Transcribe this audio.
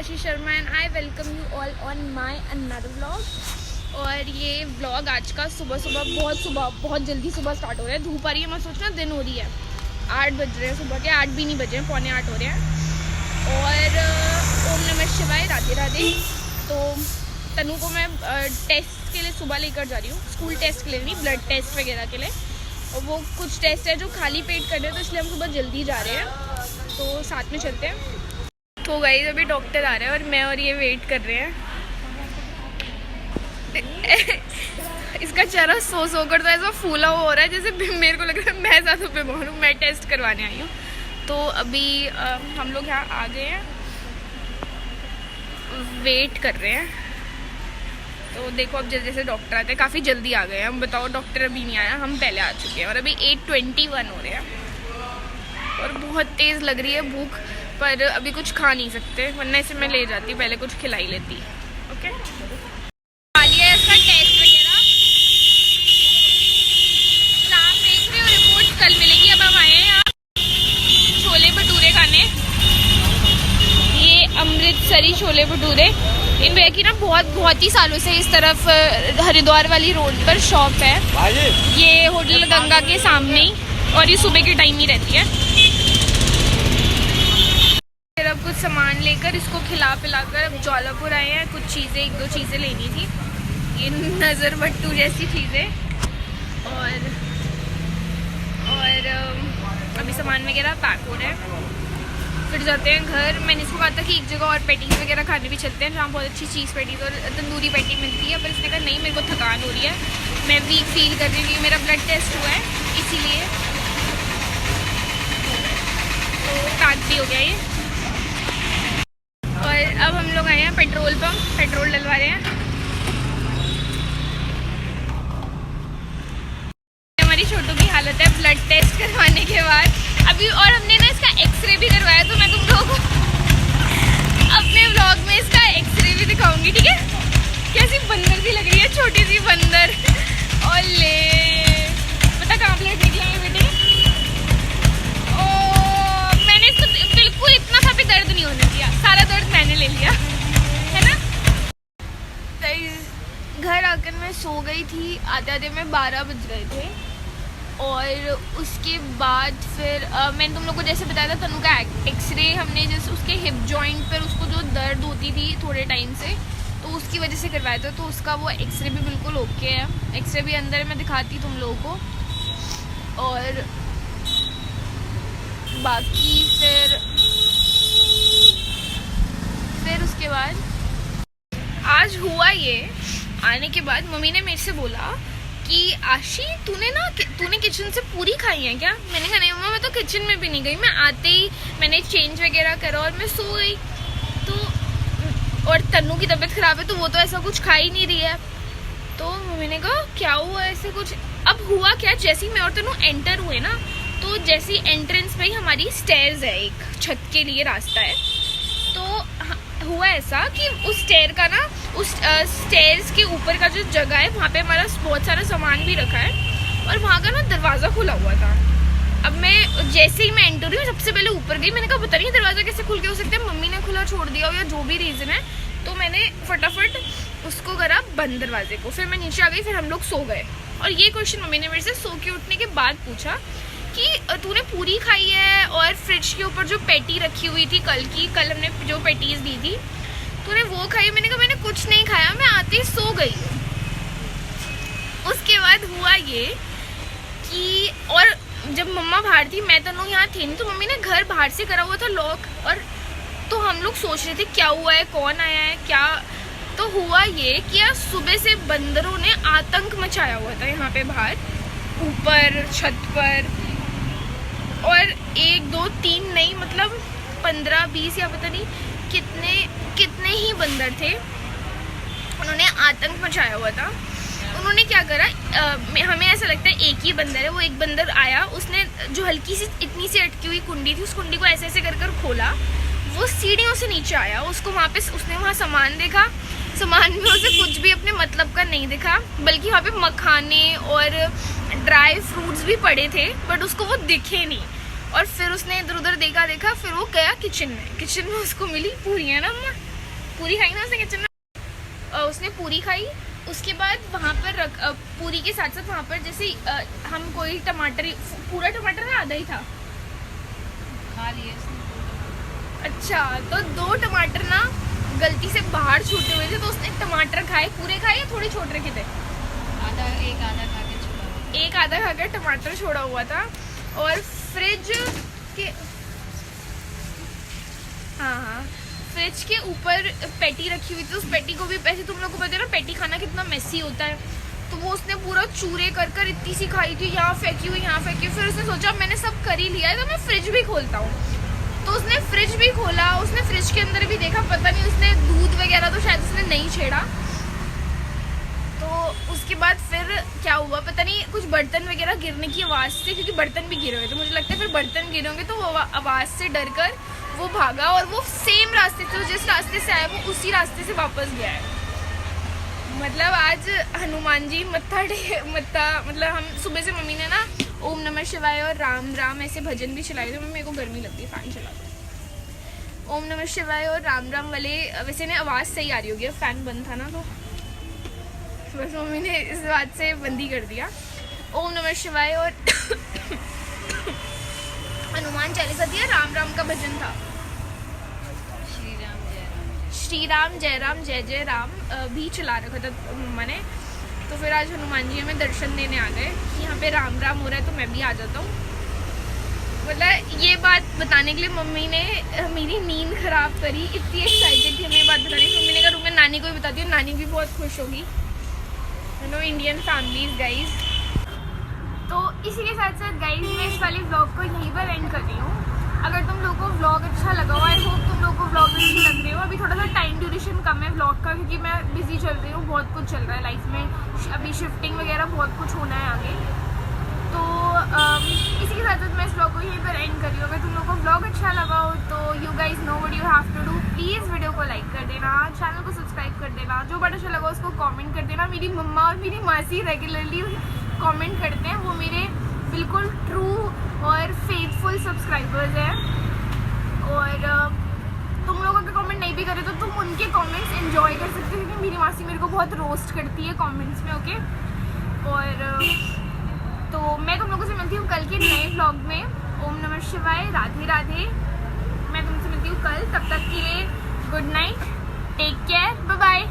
Ashish Sharma and I welcome you all on my another vlog. और ये vlog आज का सुबह बहुत जल्दी सुबह स्टार्ट हो रहा है। धूप आ रही है, मैं सोच रहा दिन हो रही है, 8 बज रहे हैं सुबह के, 8 भी नहीं बजे हैं, 7:45 हो रहे हैं। और ओम नमः शिवाय, राधे राधे। तो तनु को मैं टेस्ट के लिए सुबह लेकर जा रही हूँ, स्कूल टेस्ट के लिए नहीं, ब्लड टेस्ट वगैरह के लिए। और वो कुछ टेस्ट है जो खाली पेट कर रहे हैं, तो इसलिए हम सुबह जल्दी जा रहे हैं, तो साथ में चलते हैं। तो गाइस अभी डॉक्टर आ रहे हैं और मैं और ये वेट कर रहे हैं। इसका चेहरा सो कर तो ऐसा फूला हुआ हो रहा है जैसे मेरे को लग रहा है मैं ज़्यादा बीमार हूँ, मैं टेस्ट करवाने आई हूँ। तो अभी हम लोग यहाँ आ गए हैं, वेट कर रहे हैं। तो देखो अब जैसे जैसे डॉक्टर आते हैं, काफ़ी जल्दी आ गए हैं। हम बताओ, डॉक्टर अभी नहीं आया, हम पहले आ चुके हैं। और अभी 8:21 हो रहे हैं और बहुत तेज़ लग रही है भूख, पर अभी कुछ खा नहीं सकते, वरना इसे मैं ले जाती, पहले कुछ खिला ही लेती। ओके, खा लिया है इसका टेस्ट वगैरह, नाम देख रहे हो, रिपोर्ट कल मिलेगी। अब हम आए हैं यहाँ छोले भटूरे खाने, ये अमृतसरी छोले भटूरे। इन भैया की ना बहुत ही सालों से इस तरफ हरिद्वार वाली रोड पर शॉप है, ये होटल गंगा के सामने ही, और ये सुबह के टाइम ही रहती है। फिर अब कुछ सामान लेकर इसको खिला पिलाकर अब ज्वालापुर आए हैं। कुछ चीज़ें, 1-2 चीज़ें लेनी थी, ये नज़र बट्टू जैसी चीज़ें, और अभी सामान वगैरह पैक हो रहे हैं। फिर जाते हैं घर। मैंने इसको कहा था कि एक जगह और पैटीज़ वगैरह खाने भी चलते हैं, जहाँ बहुत अच्छी चीज़ पैटीज़ और तंदूरी पैटी मिलती है, पर इसने कहा नहीं, मेरे को थकान हो रही है, मैं वीक फील कर रही हूँ, मेरा ब्लड टेस्ट हुआ है इसीलिए। तो पैक भी हो गया ये। और अब हम लोग आए हैं पेट्रोल पंप, पेट्रोल डलवा रहे हैं। हमारी छोटू की हालत है ब्लड टेस्ट करवाने के बाद अभी, और हमने ना इसका एक्सरे भी करवाया, तो मैं तुम लोगों को अपने व्लॉग में इसका एक्सरे भी दिखाऊंगी, ठीक है। कैसी बंदर सी लग रही है, छोटी सी बंदर। और ले पता कहाँ ब्लड निकला है बेटे। ओ, मैंने इसको बिल्कुल इतना सा भी दर्द नहीं होने दिया, सारा दर्द मैंने ले लिया, है ना। घर आकर मैं सो गई थी, आते में 12 बज गए थे। और उसके बाद फिर मैंने तुम लोग को जैसे बताया था, तनु का एक्सरे हमने जैसे उसके हिप जॉइंट पर उसको जो दर्द होती थी थोड़े टाइम से, तो उसकी वजह से करवाया था। तो उसका वो एक्सरे भी बिल्कुल ओके है, एक्सरे भी अंदर मैं दिखाती तुम लोगों को। और बाकी फिर उसके बाद आज हुआ ये, आने के बाद मम्मी ने मेरे से बोला कि आशी तूने किचन से पूरी खाई है क्या। मैंने कहा नहीं मम्मा, मैं तो किचन में भी नहीं गई, मैं आते ही मैंने चेंज वगैरह करा और मैं सो गई। तो और तन्नू की तबीयत खराब है, तो वो तो ऐसा कुछ खा ही नहीं रही है। तो मम्मी ने कहा क्या हुआ ऐसे कुछ। अब हुआ क्या, जैसे ही मैं और तन्नू एंटर हुए ना, तो जैसी एंट्रेंस पे ही हमारी स्टेयर्स है, एक छत के लिए रास्ता है। तो हुआ ऐसा कि उस स्टेयर का ना, उस स्टेयर्स के ऊपर का जो जगह है, वहाँ पे हमारा बहुत सारा सामान भी रखा है, और वहाँ का ना दरवाज़ा खुला हुआ था। अब मैं जैसे ही मैं एंटर हुई, सबसे पहले ऊपर गई, मैंने कहा पता नहीं दरवाज़ा कैसे खुल के हो सकता है, मम्मी ने खुला छोड़ दिया हो या जो भी रीज़न है। तो मैंने फटाफट उसको करा बंद दरवाजे को, फिर मैं नीचे आ गई, फिर हम लोग सो गए। और ये क्वेश्चन मम्मी ने मेरे से सो के उठने के बाद पूछा कि तूने पूरी खाई है और फ्रिज के ऊपर जो पैटी रखी हुई थी कल हमने जो पैटीज दी थी, तूने वो खाई। मैंने कहा मैंने कुछ नहीं खाया, मैं आते ही सो गई। उसके बाद हुआ ये कि, और जब मम्मा बाहर थी, मैं तनु यहाँ थी नहीं, तो मम्मी ने घर बाहर से करा हुआ था लॉक, और तो हम लोग सोच रहे थे क्या हुआ है, कौन आया है क्या। तो हुआ ये कि यार सुबह से बंदरों ने आतंक मचाया हुआ था यहाँ पे बाहर, ऊपर छत पर, और 1 2 3 नहीं, मतलब 15-20 या पता नहीं कितने ही बंदर थे, उन्होंने आतंक मचाया हुआ था। उन्होंने क्या करा, हमें ऐसा लगता है एक ही बंदर है, वो एक बंदर आया, उसने जो हल्की सी इतनी सी अटकी हुई कुंडी थी, उस कुंडी को ऐसे ऐसे कर खोला, वो सीढ़ियों से नीचे आया, उसको वहाँ पे उसने वहाँ सामान देखा, सामान में उसे कुछ भी अपने मतलब का नहीं दिखा, बल्कि वहाँ पे मखाने और ड्राई फ्रूट्स भी पड़े थे, बट उसको वो दिखे नहीं। और फिर उसने इधर उधर देखा, फिर वो गया किचन में उसको मिली पूरियाँ ना, पूरी खाई ना उसने किचन में। उसने पूरी खाई, उसके बाद वहाँ पर पूरी के साथ साथ वहाँ पर जैसे हम कोई टमाटर, पूरा टमाटर ना आधा ही था, खा लिए उसने। अच्छा तो 2 टमाटर ना गलती से बाहर छूटे हुए थे, तो उसने टमाटर खाए, पूरे खाए या थोड़े छोड़ रखे थे? एक आधा खा के छोड़ा। एक आधा खाकर टमाटर छोड़ा हुआ था। और फ्रिज के, हाँ फ्रिज के ऊपर पैटी रखी हुई थी, उस पैटी को भी, पैसे तुम लोग को पता है ना पैटी खाना कितना मेसी होता है, तो वो उसने पूरा चूरे कर इतनी सी खाई थी, यहाँ फेंकी हुई यहाँ फेंकी हुई। फिर उसने सोचा मैंने सब कर ही लिया है तो मैं फ्रिज भी खोलता हूँ, तो उसने फ्रिज भी खोला, उसने फ्रिज के अंदर भी देखा, पता नहीं उसने दूध वगैरह तो शायद उसने नहीं छेड़ा। तो उसके बाद फिर क्या हुआ पता नहीं, कुछ बर्तन वगैरह गिरने की आवाज़ से, क्योंकि बर्तन भी गिरे हुए थे, मुझे लगता है फिर बर्तन गिरे होंगे, तो वो आवाज़ से डर कर वो भागा और वो सेम रास्ते से, जिस रास्ते से आया वो उसी रास्ते से वापस गया है। मतलब आज हनुमान जी मत्था मतलब हम सुबह से मम्मी ने ना ओम नमः शिवाय और राम राम ऐसे भजन भी चलाए थे। मेरे को गर्मी लगती है, फ़ैन चला दो। ओम नमः शिवाय और राम राम वाले, वैसे ने आवाज़ सही आ रही होगी, फ़ैन बंद था ना, तो बस मम्मी ने इस बात से बंद ही कर दिया। ओम नमः शिवाय और हनुमान चालीसा थी, राम राम का भजन था, श्री राम जय राम जय जय राम भी चला रखा था मम्मा ने। तो फिर आज हनुमान जी हमें दर्शन देने आ गए कि यहाँ पे राम राम हो रहा है, तो मैं भी आ जाता हूँ। मतलब ये बात बताने के लिए मम्मी ने मेरी नींद खराब करी, इतनी एक्साइटेड थी हमें बात बताने की। मम्मी ने कहा मैं नानी को भी बताती हूँ, नानी भी बहुत खुश होगी। No Indian families guys. तो इसी के साथ साथ गाइज मैं इस वाले व्लॉग को यहीं पर एंड कर रही हूँ। अगर तुम लोगों को व्लॉग अच्छा लगा हो, आई होप तुम लोगों को व्लॉग अच्छी लग रही हो। अभी थोड़ा सा टाइम ड्यूरेशन कम है व्लॉग का, क्योंकि मैं बिजी चल रही हूँ, बहुत कुछ चल रहा है लाइफ में, अभी शिफ्टिंग वगैरह बहुत कुछ होना है आगे। तो इसी के साथ साथ मैं इस व्लॉग को यहीं पर एंड कर रही हूँ। अगर तुम लोगों को व्लॉग अच्छा लगा हो तो you guys know what you have to do, please video को लाइक कर देना, चैनल को सब्सक्राइब कर देना, जो बड़ा अच्छा लगा उसको कमेंट कर देना। मेरी मम्मा और मेरी मासी रेगुलरली कमेंट करते हैं, वो मेरे बिल्कुल ट्रू और फेथफुल सब्सक्राइबर्स हैं। और तुम लोग अगर कमेंट नहीं भी करे तो तुम उनके कमेंट्स एंजॉय कर सकते हो, क्योंकि मेरी मासी मेरे को बहुत रोस्ट करती है कमेंट्स में, ओके। और तो मैं तुम लोगों से मिलती हूँ कल के नए व्लॉग में। ओम नमः शिवाय, राधे राधे। मैं तुमसे मिलती हूँ कल, तब तक के लिए good night, take care, bye bye.